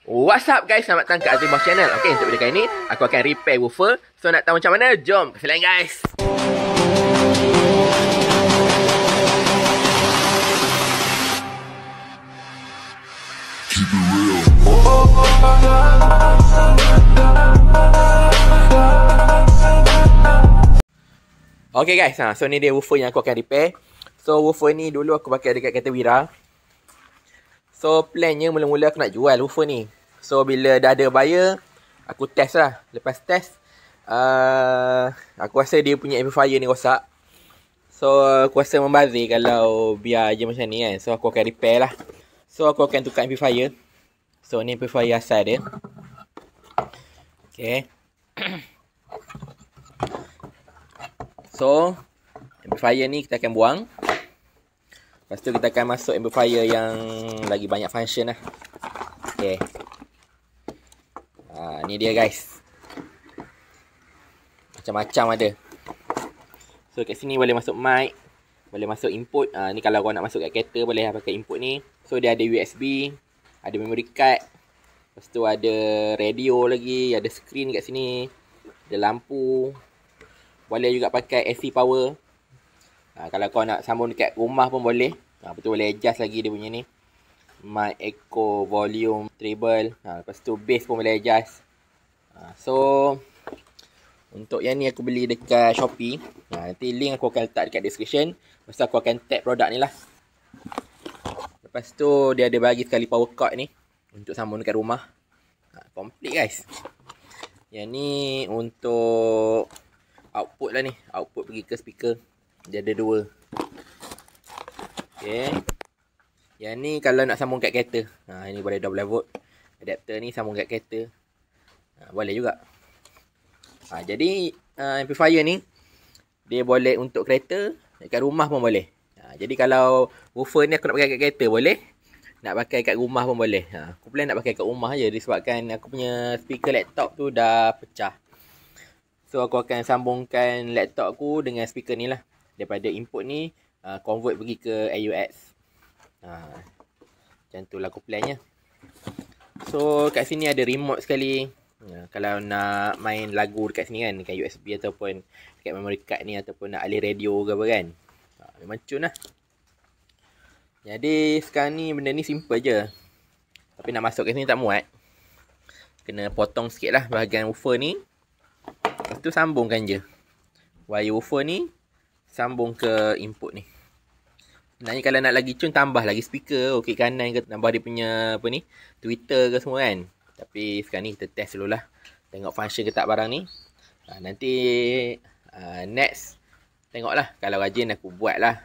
What's up guys, selamat datang ke Azimah Channel. Okay, untuk video kali ni aku akan repair woofer. So nak tahu macam mana? Jom ke selain guys. Okay guys, so ni dia woofer yang aku akan repair. So woofer ni dulu aku pakai dekat kereta Wira. So plannya mula-mula aku nak jual woofer ni. So bila dah ada buyer, aku test lah. Lepas test, aku rasa dia punya amplifier ni rosak. So aku rasa membazir kalau biar je macam ni kan. So aku akan repair lah. So aku akan tukar amplifier. So ni amplifier asal dia. Okay. So amplifier ni kita akan buang. Lepas tu kita akan masuk amplifier yang lagi banyak function lah. Okay. Ni dia guys. Macam-macam ada. So kat sini boleh masuk mic. Boleh masuk input. Ni kalau kau nak masuk kat kereta boleh pakai input ni. So dia ada USB. Ada memory card. Lepas tu ada radio lagi. Ada screen kat sini. Ada lampu. Boleh juga pakai AC power. Kalau kau nak sambung dekat rumah pun boleh. Betul boleh adjust lagi dia punya ni. Mic, echo, volume, treble. Lepas tu bass pun boleh adjust. So untuk yang ni aku beli dekat Shopee. Nanti link aku akan letak dekat description. Lepas tu aku akan tag produk ni lah. Lepas tu dia ada bagi sekali power cord ni. Untuk sambung dekat rumah. Complete guys. Yang ni untuk output lah ni. Output pergi ke speaker. Dia ada dua. Okay. Yang ni kalau nak sambung kat kereta. Ini boleh 12 volt. Adapter ni sambung kat kereta. Boleh juga. Jadi amplifier ni dia boleh untuk kereta, dekat rumah pun boleh. Jadi kalau woofer ni aku nak pakai kat kereta boleh, nak pakai kat rumah pun boleh. Aku plan nak pakai kat rumah je disebabkan aku punya speaker laptop tu dah pecah. So aku akan sambungkan laptop aku dengan speaker ni lah. Daripada input ni convert pergi ke AUX. Macam tu lah aku plannya. So kat sini ada remote sekali. Kalau nak main lagu dekat sini kan, dekat USB ataupun dekat memory card ni, ataupun nak alih radio ke apa kan. Memang cun lah. Jadi sekarang ni benda ni simple je. Tapi nak masuk kat sini tak muat. Kena potong sikit lah bahagian woofer ni. Lepas tu sambungkan je. Wire woofer ni sambung ke input ni. Sebenarnya kalau nak lagi cun, tambah lagi speaker kiri kanan ke, tambah dia punya apa ni, Twitter ke semua kan. Tapi sekarang ni kita test dulu lah. Tengok function ke tak barang ni. Nanti next tengoklah. Kalau rajin aku buat lah.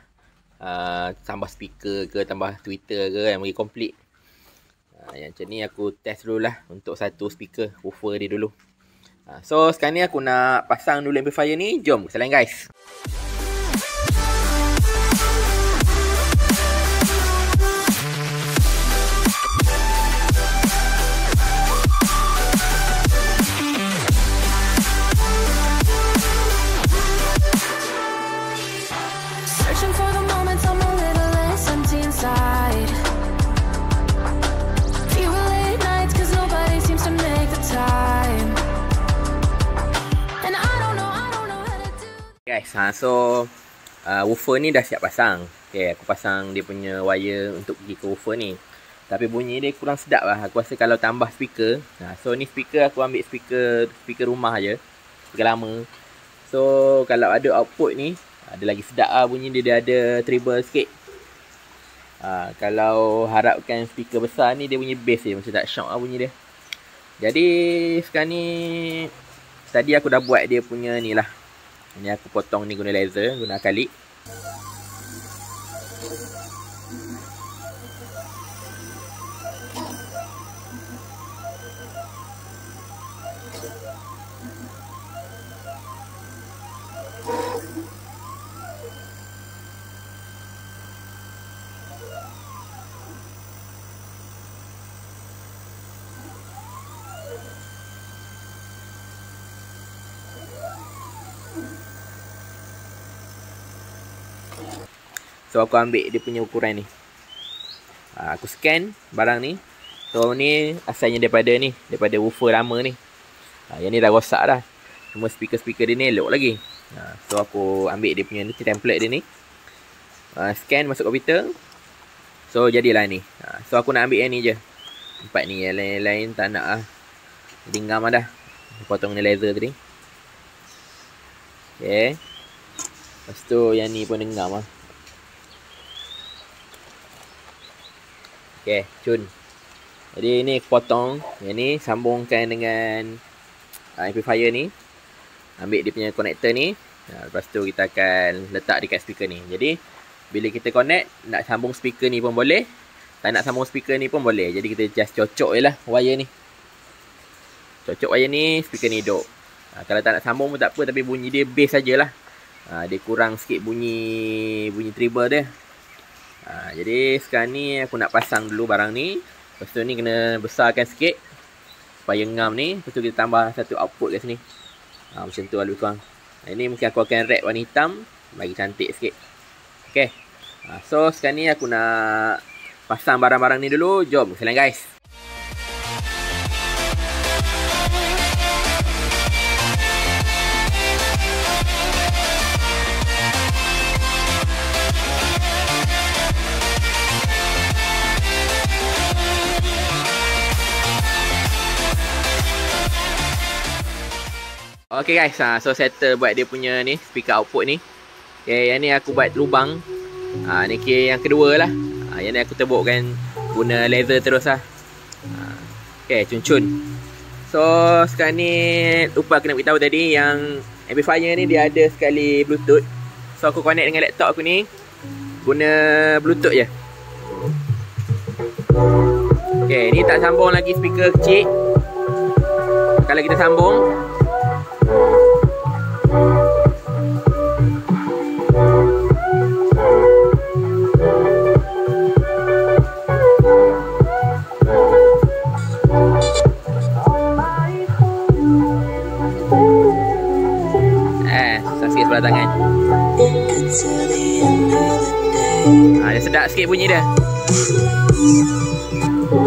Tambah speaker ke, tambah Twitter ke kan, bagi complete. Yang macam ni aku test dulu lah. Untuk satu speaker woofer dia dulu. So sekarang ni aku nak pasang dulu amplifier ni. Jom kesalahan guys. Guys, so woofer ni dah siap pasang. Okay, aku pasang dia punya wire untuk pergi ke woofer ni. Tapi bunyi dia kurang sedap lah. Aku rasa kalau tambah speaker. So ni speaker aku ambil speaker rumah je. Speaker lama. So kalau ada output ni, ada lagi sedap lah bunyi dia. Dia ada treble sikit. Kalau harapkan speaker besar ni, dia bunyi bass je. Macam tak shock lah bunyi dia. Jadi sekarang ni, tadi aku dah buat dia punya ni lah. Ini aku potong ni guna laser, guna akrilik. So aku ambil dia punya ukuran ni. Aku scan barang ni. So ni asalnya daripada woofer lama ni. Yang ni dah rosak dah. Cuma speaker dia ni elok lagi. So aku ambil dia punya ni, template dia ni. Scan masuk komputer. So jadilah ni. So aku nak ambil yang ni je. 4 ni, yang lain-lain tak nak lah. Jadi ngam dah. Potong ni laser tadi. Okay. Lepas tu yang ni pun ngam lah. Okay, cun. Jadi ni aku potong. Yang ni sambungkan dengan amplifier ni. Ambil dia punya connector ni. Lepas tu kita akan letak dekat speaker ni. Jadi bila kita connect, nak sambung speaker ni pun boleh. Tak nak sambung speaker ni pun boleh. Jadi kita just cocok je lah wire ni. Cocok wire ni, speaker ni hidup. Kalau tak nak sambung pun tak apa. Tapi bunyi dia bass sajalah. Dia kurang sikit bunyi treble dia. Jadi sekarang ni aku nak pasang dulu barang ni. Lepas tu ni kena besarkan sikit supaya ngam ni. Lepas tu kita tambah satu output kat sini. Macam tu lah lebih kurang. Ini mungkin aku akan wrap warna hitam bagi cantik sikit. Okay. So sekarang ni aku nak pasang barang-barang ni dulu. Jom sekalian guys. Okay guys, so settle buat dia punya ni speaker output ni. Okay, yang ni aku buat lubang. Ni yang kedua lah. Yang ni aku tebukkan guna laser terus lah. Okay, cun-cun. So sekarang ni lupa aku nak beritahu tadi yang amplifier ni dia ada sekali Bluetooth. So aku connect dengan laptop aku ni guna Bluetooth je. Okay, ni tak sambung lagi speaker kecil. Kalau kita sambung, susah sikit sebelah tangan. Dia sedap sikit bunyi dia.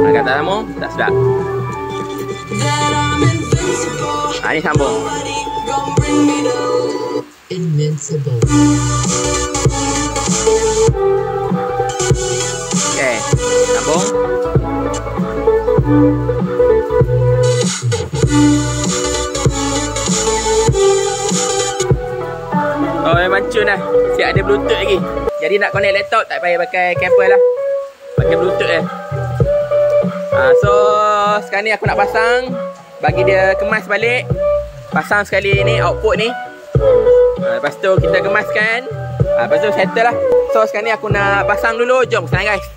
Agak tak sambung, tak sedap. Ni sambung. Invincible. Okay, sambung. Oh, memang cun lah. Siap ada Bluetooth lagi. Jadi nak connect laptop tak payah pakai kabel lah. Pakai Bluetooth je. So sekarang ni aku nak pasang. Bagi dia kemas balik. Pasang sekali ni output ni. Lepas tu kita kemaskan. Lepas tu settle lah. So sekarang ni aku nak pasang dulu. Jom sekarang guys.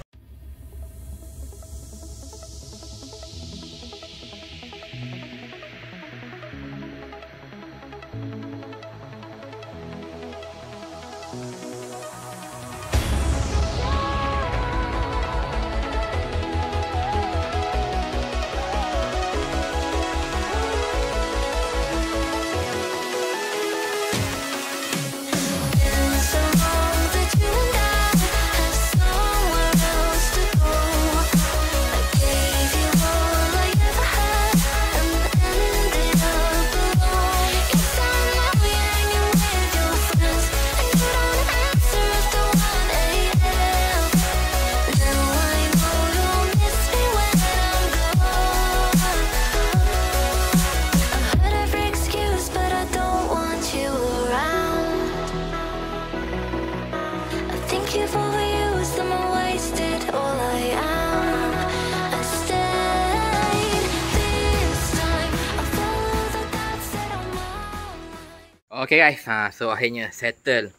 Okay guys, so akhirnya settle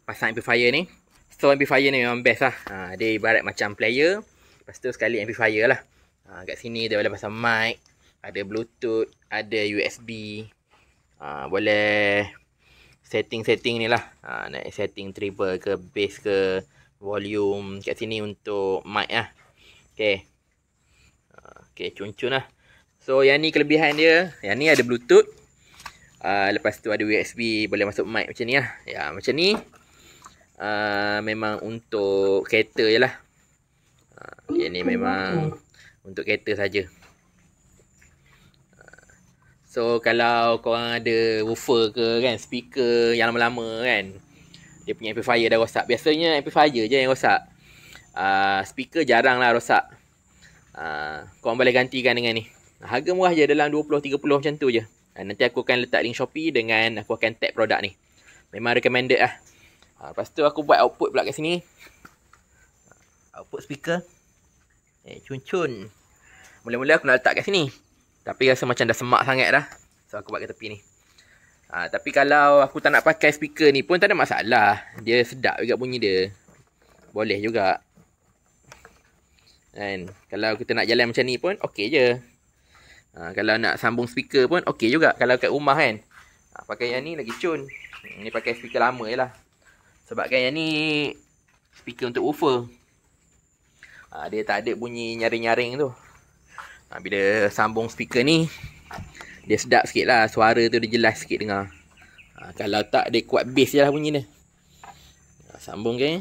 pasang amplifier ni. So amplifier ni memang best lah. Dia ibarat macam player. Lepas tu sekali amplifier lah. Kat sini dia boleh pasang mic, ada Bluetooth, ada USB. Boleh setting-setting ni lah. Nak setting treble ke bass ke volume. Kat sini untuk mic lah. Okay. Okay, cun-cun lah. So yang ni kelebihan dia. Yang ni ada Bluetooth. Lepas tu ada USB, boleh masuk mic macam ni lah. Ya, macam ni memang untuk kereta je lah. Yang ni memang Untuk kereta saja. So kalau korang ada woofer ke kan, speaker yang lama-lama kan, dia punya amplifier dah rosak. Biasanya amplifier je yang rosak. Speaker jarang lah rosak. Korang boleh gantikan dengan ni. Harga murah je, dalam 20-30 macam tu je. Nanti aku akan letak link Shopee dengan aku akan tag produk ni. Memang recommended lah. Lepas tu aku buat output pula kat sini. Output speaker. Cun-cun. Mula-mula aku nak letak kat sini. Tapi rasa macam dah semak sangat dah. So aku buat kat tepi ni. Tapi kalau aku tak nak pakai speaker ni pun tak ada masalah. Dia sedap juga bunyi dia. Boleh juga. Kan? Kalau kita nak jalan macam ni pun okey je. Kalau nak sambung speaker pun okey juga. Kalau kat rumah kan. Pakai yang ni lagi cun. Ni pakai speaker lama je lah. Sebab kan yang ni speaker untuk woofer. Dia tak ada bunyi nyaring-nyaring tu. Bila sambung speaker ni, dia sedap sikit lah. Suara tu dia jelas sikit dengar. Kalau tak, dia kuat bass je lah bunyi dia. Sambung ke?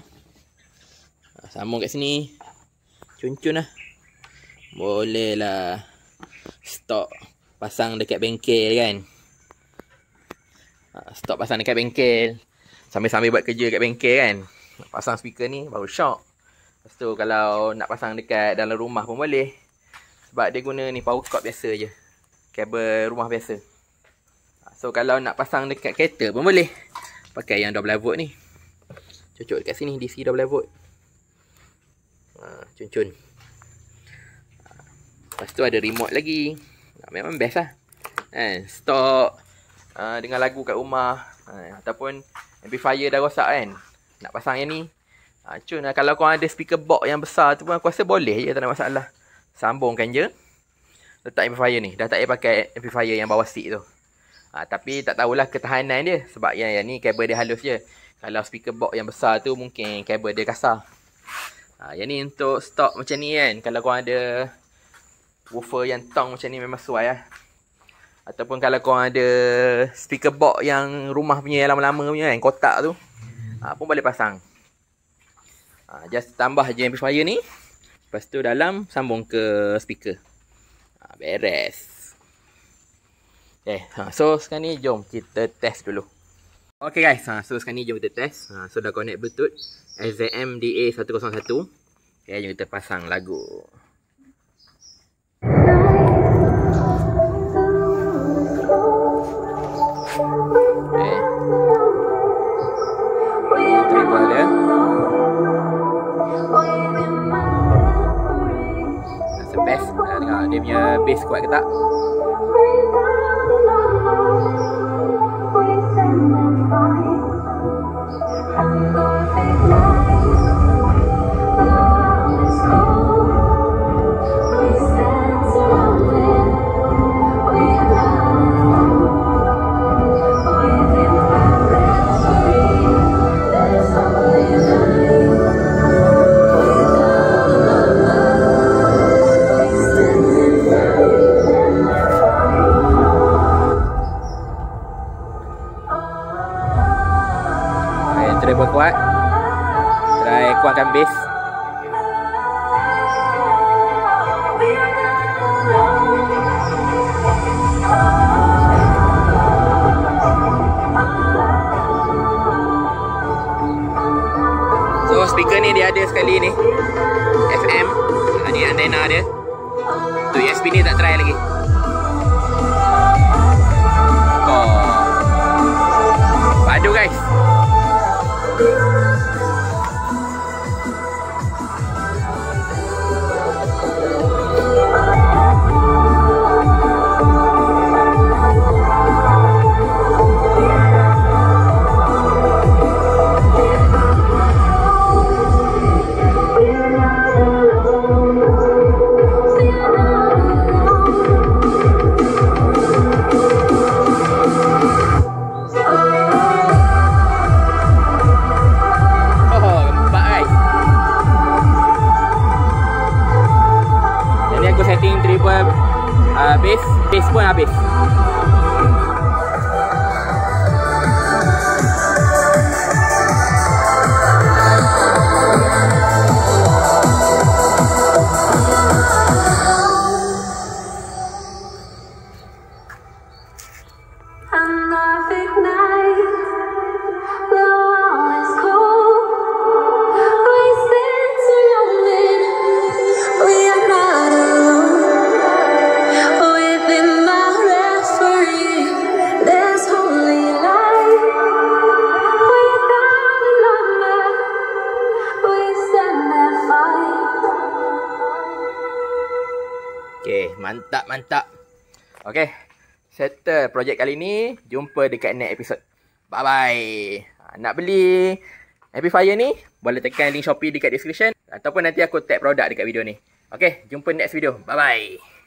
Sambung kat sini. Cun-cun lah. Boleh lah. Stok pasang dekat bengkel kan. Stok pasang dekat bengkel. Sambil-sambil buat kerja kat bengkel kan. Pasang speaker ni baru syok. Lepas tu kalau nak pasang dekat dalam rumah pun boleh. Sebab dia guna ni power cord biasa je. Kabel rumah biasa. So kalau nak pasang dekat kereta pun boleh. Pakai yang 12 volt ni. Cocok dekat sini DC 12 volt. Cun-cun. Lepas tu ada remote lagi. Memang best lah. Stok dengan lagu kat rumah. Ataupun amplifier dah rosak kan. Nak pasang yang ni. Cun lah. Kalau korang ada speaker box yang besar tu pun aku rasa boleh je. Tak ada masalah. Sambungkan je. Letak amplifier ni. Dah tak payah pakai amplifier yang bawah seat tu. Tapi tak tahulah ketahanan dia. Sebab yang ni kabel dia halus je. Kalau speaker box yang besar tu mungkin kabel dia kasar. Yang ni untuk stok macam ni kan. Kalau korang ada woofer yang tong macam ni memang sesuai lah. Ataupun kalau korang ada speaker box yang rumah punya yang lama-lama punya kan. Kotak tu. Pun boleh pasang. Just tambah je amplifier ni. Lepas tu dalam sambung ke speaker. Beres. Okay. So sekarang ni jom kita test dulu. Okay guys. So sekarang ni jom kita test. So dah connect Bluetooth. SZM DA101. Okay, jom kita pasang lagu. Okay. Treble dia. Best. Tengok dia punya bass kuat ke tak. Treble kuat. Try kuatkan bass. So speaker ni dia ada sekali ni FM. Ni antena dia. Tu USB ni tak try lagi. Padu guys. Setting triple bass pun habis. Mantap. Okay. Settle projek kali ni. Jumpa dekat next episode. Bye-bye. Nak beli amplifier ni, boleh tekan link Shopee dekat description. Ataupun nanti aku tag produk dekat video ni. Okay. Jumpa next video. Bye-bye.